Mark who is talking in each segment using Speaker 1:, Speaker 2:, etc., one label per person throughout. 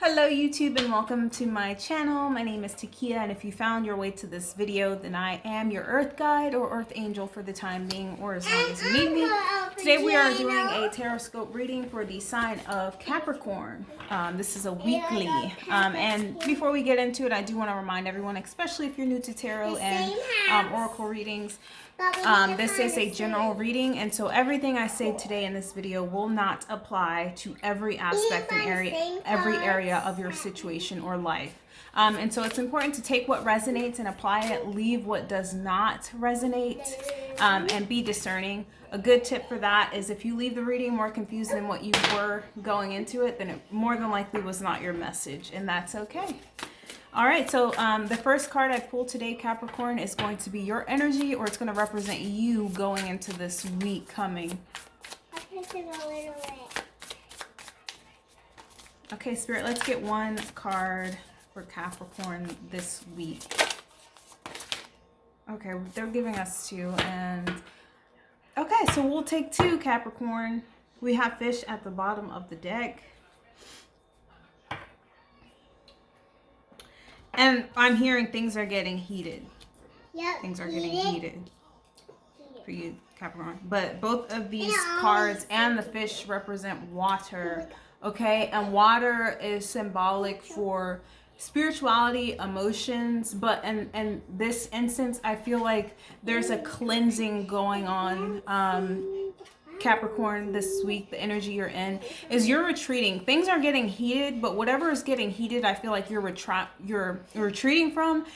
Speaker 1: Hello YouTube and welcome to my channel. My name is Takia, and if you found your way to this video, then I am your earth guide or earth angel for the time being, or as long as you need me. Today we are doing a Tarotscope reading for the sign of Capricorn. This is a weekly. And before we get into it, I do want to remind everyone, especially if you're new to tarot and oracle readings, this is a general reading, and so everything I say today in this video will not apply to every aspect and every area of your situation or life. And so it's important to take what resonates and apply it, leave what does not resonate, and be discerning. A good tip for that is if you leave the reading more confused than what you were going into it, then it more than likely was not your message, and that's okay. All right, so the first card I pulled today, Capricorn, is going to be your energy, or it's going to represent you going into this week coming.
Speaker 2: I picked it a little bit.
Speaker 1: Okay, Spirit, let's get one card for Capricorn this week. Okay, they're giving us two, and okay, so we'll take two, Capricorn. We have fish at the bottom of the deck. And I'm hearing things are getting heated.
Speaker 2: Yep.
Speaker 1: Things are getting heated for you, Capricorn. But both of these cards and the fish represent water, okay? And water is symbolic for spirituality, emotions, but in this instance, I feel like there's a cleansing going on. Capricorn, this week, the energy you're in is you're retreating. Things are getting heated, but whatever is getting heated, I feel like you're retreating from,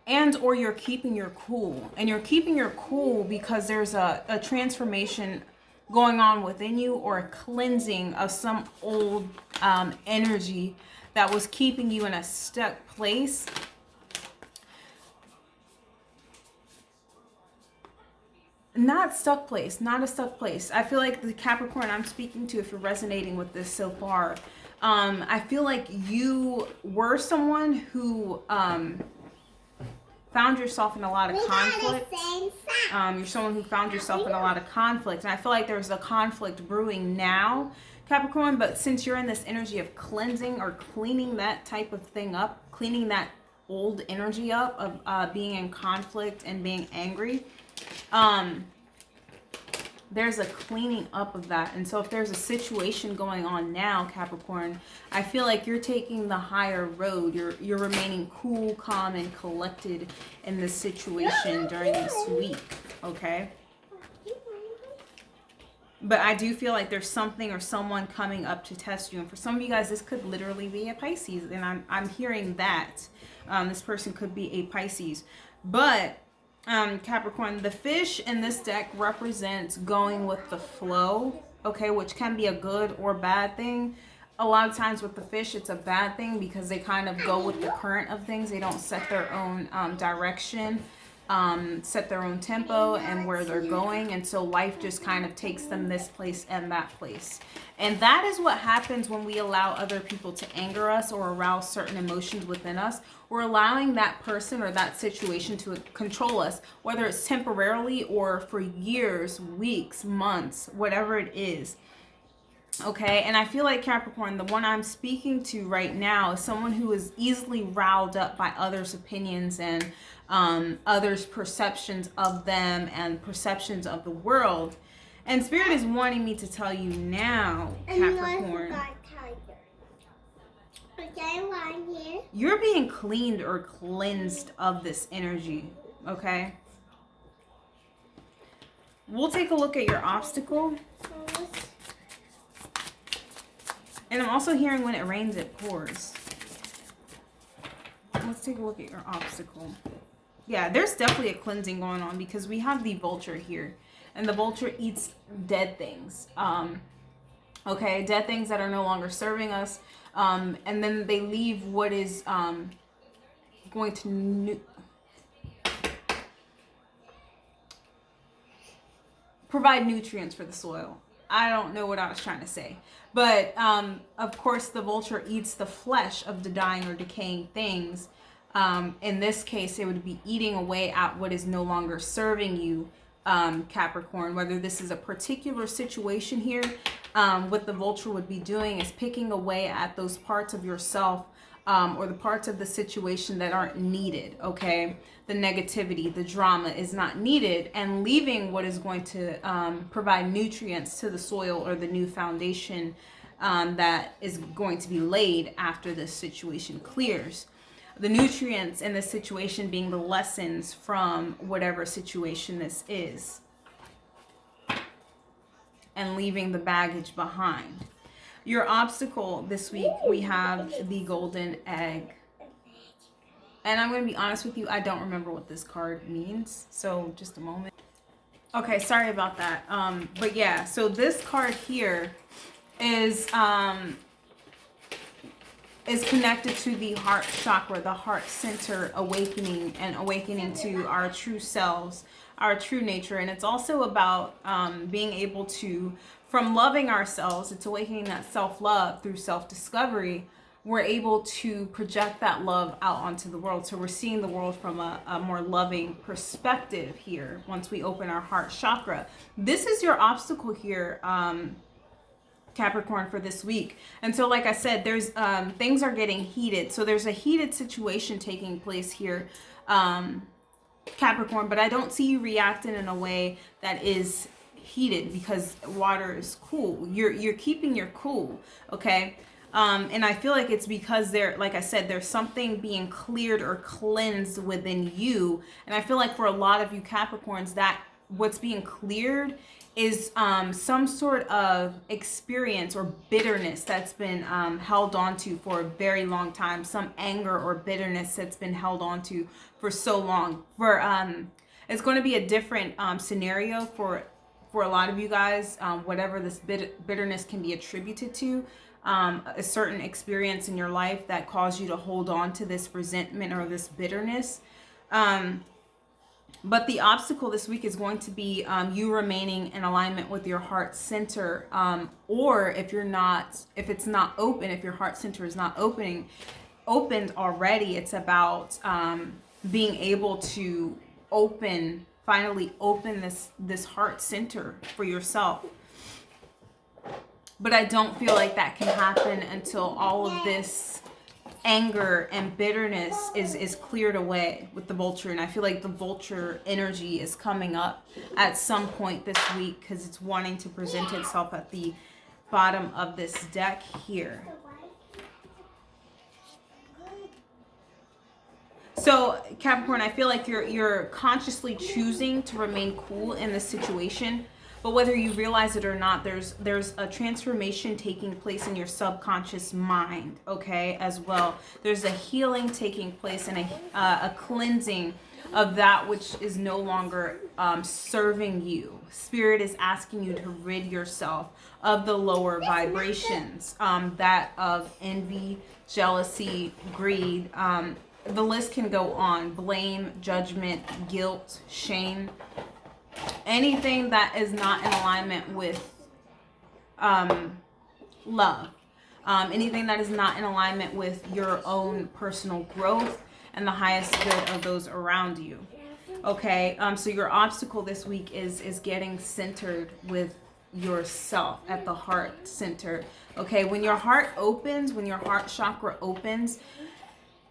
Speaker 1: and or you're keeping your cool. And you're keeping your cool because there's a transformation going on within you, or a cleansing of some old energy that was keeping you in a stuck place. Not a stuck place. I feel like the Capricorn I'm speaking to, if you're resonating with this so far, I feel like you were someone who found yourself in a lot of conflict. You're someone who found yourself in a lot of conflict, and I feel like there's a conflict brewing now, Capricorn, but since you're in this energy of cleansing or cleaning that type of thing up, cleaning that old energy up of being in conflict and being angry, there's a cleaning up of that. And so if there's a situation going on now, Capricorn, I feel like you're taking the higher road. You're remaining cool, calm, and collected in this situation during this week, okay? But I do feel like there's something or someone coming up to test you. And for some of you guys, this could literally be a Pisces, and I'm hearing that. This person could be a Pisces. But Capricorn, the fish in this deck represents going with the flow, okay, which can be a good or bad thing. A lot of times with the fish, it's a bad thing because they kind of go with the current of things. They don't set their own direction, set their own tempo and where they're going, and so life just kind of takes them this place and that place. And that is what happens when we allow other people to anger us or arouse certain emotions within us. We're allowing that person or that situation to control us, whether it's temporarily or for years, weeks, months, whatever it is. Okay, and I feel like Capricorn, the one I'm speaking to right now, is someone who is easily riled up by others' opinions and others' perceptions of them and perceptions of the world. And Spirit is wanting me to tell you now, Capricorn, you're being cleaned or cleansed of this energy, okay? We'll take a look at your obstacle. And I'm also hearing when it rains, it pours. Let's take a look at your obstacle. Yeah, there's definitely a cleansing going on because we have the vulture here. And the vulture eats dead things. Okay, dead things that are no longer serving us. And then they leave what is going to provide nutrients for the soil. I don't know what I was trying to say. But, of course, the vulture eats the flesh of the dying or decaying things. In this case, it would be eating away at what is no longer serving you, Capricorn. Whether this is a particular situation here, what the vulture would be doing is picking away at those parts of yourself or the parts of the situation that aren't needed, okay? The negativity, the drama is not needed, and leaving what is going to provide nutrients to the soil or the new foundation that is going to be laid after this situation clears. The nutrients in this situation being the lessons from whatever situation this is, and leaving the baggage behind. Your obstacle this week, we have the golden egg. And I'm going to be honest with you, I don't remember what this card means. So just a moment. Okay, sorry about that. But yeah, so this card here is connected to the heart chakra, the heart center awakening, and awakening to our true selves, our true nature. And it's also about being able to, from loving ourselves, it's awakening that self-love through self-discovery. We're able to project that love out onto the world. So we're seeing the world from a more loving perspective here once we open our heart chakra. This is your obstacle here, Capricorn, for this week. And so like I said, there's things are getting heated. So there's a heated situation taking place here, Capricorn, but I don't see you reacting in a way that is heated because water is cool. You're keeping your cool, okay? And I feel like it's because like I said, there's something being cleared or cleansed within you. And I feel like for a lot of you Capricorns, that what's being cleared is some sort of experience or bitterness that's been held onto for a very long time. Some anger or bitterness that's been held onto for so long. It's going to be a different scenario for a lot of you guys, whatever this bitterness can be attributed to. A certain experience in your life that caused you to hold on to this resentment or this bitterness. But the obstacle this week is going to be you remaining in alignment with your heart center. Or if it's not open, if your heart center is not opened already, it's about being able to finally open this heart center for yourself. But I don't feel like that can happen until all of this anger and bitterness is cleared away with the vulture. And I feel like the vulture energy is coming up at some point this week because it's wanting to present itself at the bottom of this deck here. So Capricorn, I feel like you're consciously choosing to remain cool in this situation. But whether you realize it or not, there's a transformation taking place in your subconscious mind, okay, as well. There's a healing taking place and a cleansing of that which is no longer serving you. Spirit is asking you to rid yourself of the lower vibrations, that of envy, jealousy, greed. The list can go on. Blame, judgment, guilt, shame. Anything that is not in alignment with love. Anything that is not in alignment with your own personal growth and the highest good of those around you. Okay, so your obstacle this week is getting centered with yourself at the heart center. Okay, when your heart opens, when your heart chakra opens,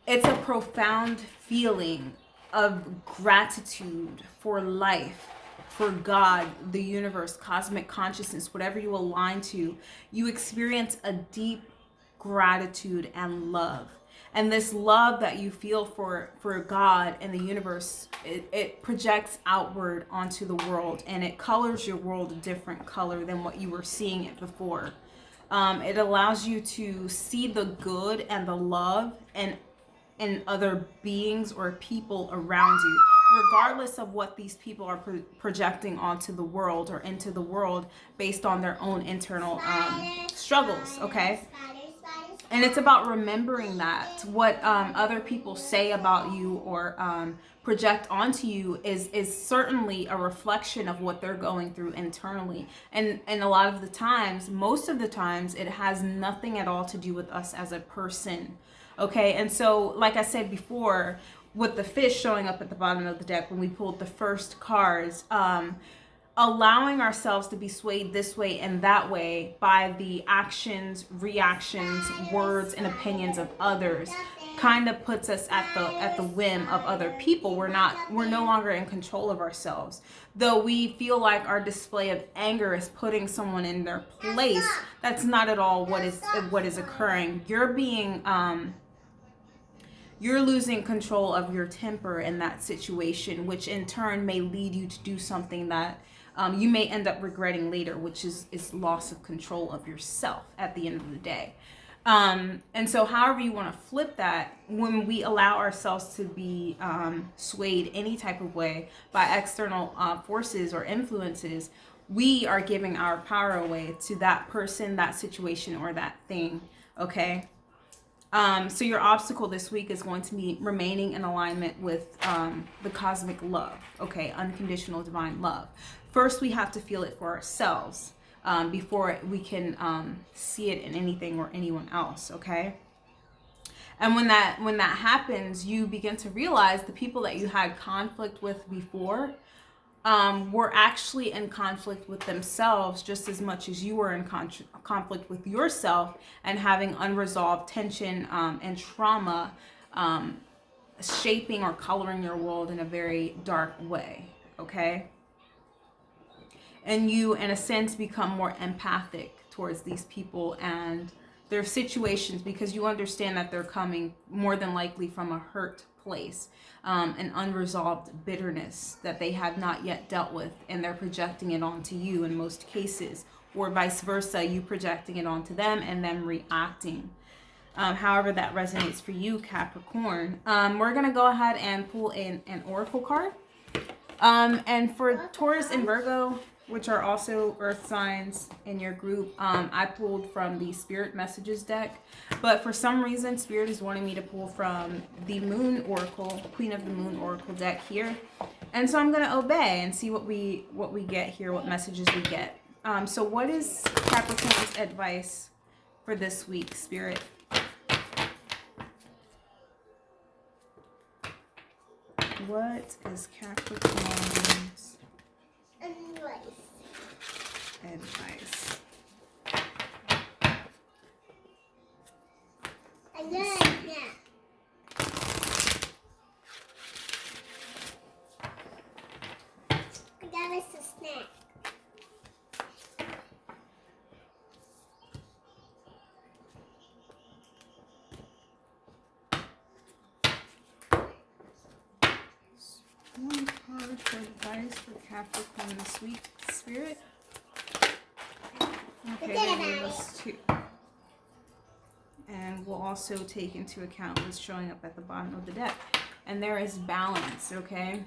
Speaker 1: it's a profound feeling of gratitude for life, for God, the universe, cosmic consciousness, whatever you align to. You experience a deep gratitude and love. And this love that you feel for God and the universe, it projects outward onto the world, and it colors your world a different color than what you were seeing it before. It allows you to see the good and the love in other beings or people around you, regardless of what these people are projecting onto the world or into the world based on their own internal struggles, okay? And it's about remembering that what other people say about you or project onto you is certainly a reflection of what they're going through internally. And a lot of the times, most of the times, it has nothing at all to do with us as a person. Okay, and so like I said before, with the fish showing up at the bottom of the deck when we pulled the first cards, allowing ourselves to be swayed this way and that way by the actions, reactions, words, and opinions of others kind of puts us at the whim of other people. We're no longer in control of ourselves. Though we feel like our display of anger is putting someone in their place, that's not at all what is occurring. You're losing control of your temper in that situation, which in turn may lead you to do something that you may end up regretting later, which is loss of control of yourself at the end of the day. And so however you want to flip that, when we allow ourselves to be swayed any type of way by external forces or influences, we are giving our power away to that person, that situation, or that thing, okay? So your obstacle this week is going to be remaining in alignment with the cosmic love, okay? Unconditional divine love. First, we have to feel it for ourselves before we can see it in anything or anyone else, okay? And when that happens, you begin to realize the people that you had conflict with before were actually in conflict with themselves just as much as you were in conflict with yourself, and having unresolved tension and trauma shaping or coloring your world in a very dark way, okay? And you, in a sense, become more empathic towards these people and their situations, because you understand that they're coming more than likely from a hurt place, an unresolved bitterness that they have not yet dealt with, and they're projecting it onto you in most cases, or vice versa, you projecting it onto them and them reacting. However that resonates for you, Capricorn. We're going to go ahead and pull in an oracle card. And for Taurus and Virgo, which are also earth signs in your group, I pulled from the Spirit Messages deck, but for some reason Spirit is wanting me to pull from the Moon Oracle, Queen of the Moon Oracle deck here, and so I'm going to obey and see what we get here, what messages we get. So what is Capricorn's advice for this week, Spirit? What is Capricorn's advice?
Speaker 2: That is a snack.
Speaker 1: One card for advice for Capricorn this week, Spirit. Okay, they gave us two. And we'll also take into account what's showing up at the bottom of the deck. And there is balance, okay?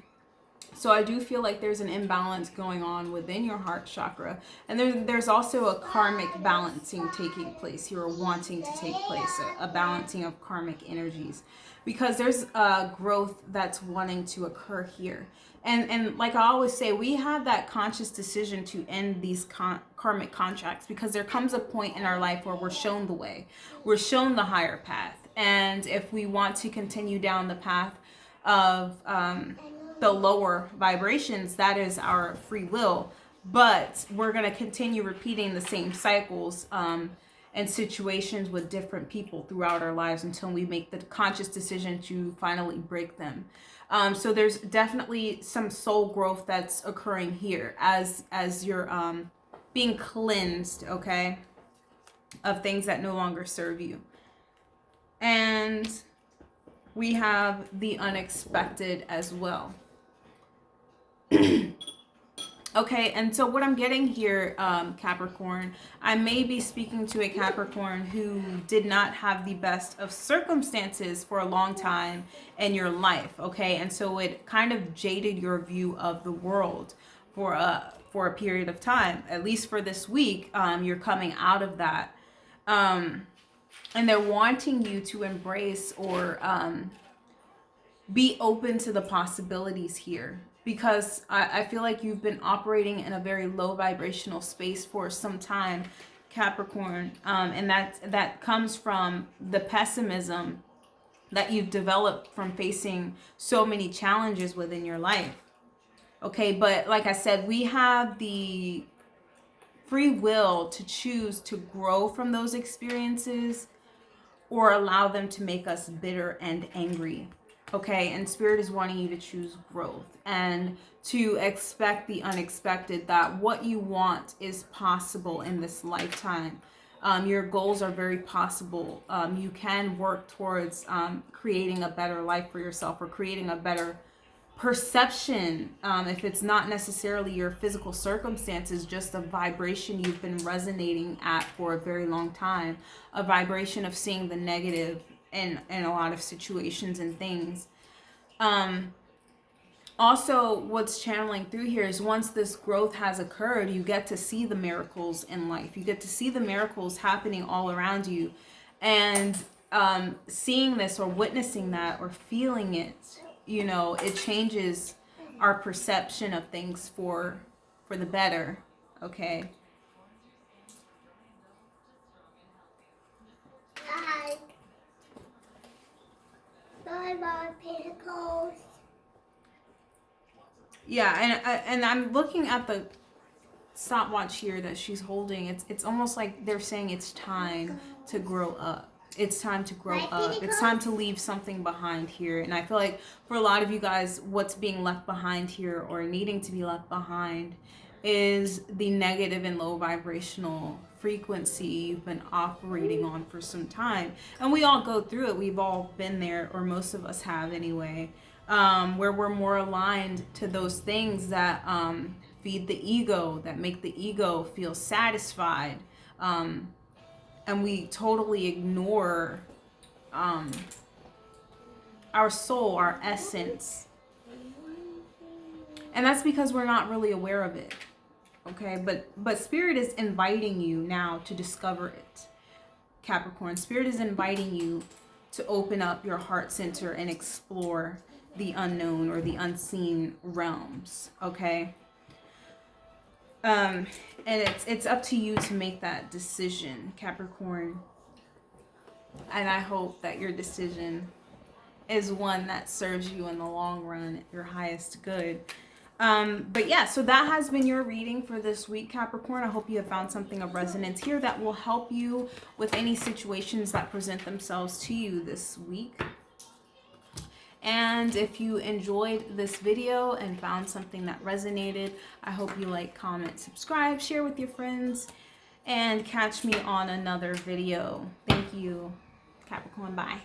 Speaker 1: So I do feel like there's an imbalance going on within your heart chakra. And there's also a karmic balancing taking place here, or wanting to take place, a balancing of karmic energies. Because there's a growth that's wanting to occur here. And like I always say, we have that conscious decision to end these karmic contracts, because there comes a point in our life where we're shown the way. We're shown the higher path. And if we want to continue down the path of the lower vibrations, that is our free will. But we're going to continue repeating the same cycles and situations with different people throughout our lives until we make the conscious decision to finally break them. So there's definitely some soul growth that's occurring here as you're being cleansed, okay, of things that no longer serve you. And we have the unexpected as well. Okay, and so what I'm getting here, Capricorn, I may be speaking to a Capricorn who did not have the best of circumstances for a long time in your life, okay? And so it kind of jaded your view of the world for a period of time. At least for this week, you're coming out of that. And they're wanting you to embrace or be open to the possibilities here. Because I feel like you've been operating in a very low vibrational space for some time, Capricorn. And that comes from the pessimism that you've developed from facing so many challenges within your life. Okay, but like I said, we have the free will to choose to grow from those experiences or allow them to make us bitter and angry. Okay, and Spirit is wanting you to choose growth and to expect the unexpected, that what you want is possible in this lifetime. Your goals are very possible. You can work towards creating a better life for yourself, or creating a better perception, if it's not necessarily your physical circumstances, just a vibration you've been resonating at for a very long time, a vibration of seeing the negative in a lot of situations and things. Also, what's channeling through here is, once this growth has occurred, you get to see the miracles in life. You get to see the miracles happening all around you, and seeing this or witnessing that or feeling it, you know, it changes our perception of things for the better. Okay.
Speaker 2: Bye, Pentacles.
Speaker 1: Yeah, and I'm looking at the stopwatch here that she's holding. It's almost like they're saying it's time to grow up. It's time to grow up. It's time to leave something behind here. And I feel like for a lot of you guys, what's being left behind here, or needing to be left behind, is the negative and low vibrational frequency you've been operating on for some time. And we all go through it. We've all been there, or most of us have anyway, where we're more aligned to those things that feed the ego, that make the ego feel satisfied. And we totally ignore our soul, our essence. And that's because we're not really aware of it. Okay, but Spirit is inviting you now to discover it, Capricorn. Spirit is inviting you to open up your heart center and explore the unknown or the unseen realms. Okay. And it's up to you to make that decision, Capricorn. And I hope that your decision is one that serves you in the long run, your highest good. But yeah, so that has been your reading for this week, Capricorn. I hope you have found something of resonance here that will help you with any situations that present themselves to you this week. And if you enjoyed this video and found something that resonated, I hope you like, comment, subscribe, share with your friends, and catch me on another video. Thank you, Capricorn. Bye.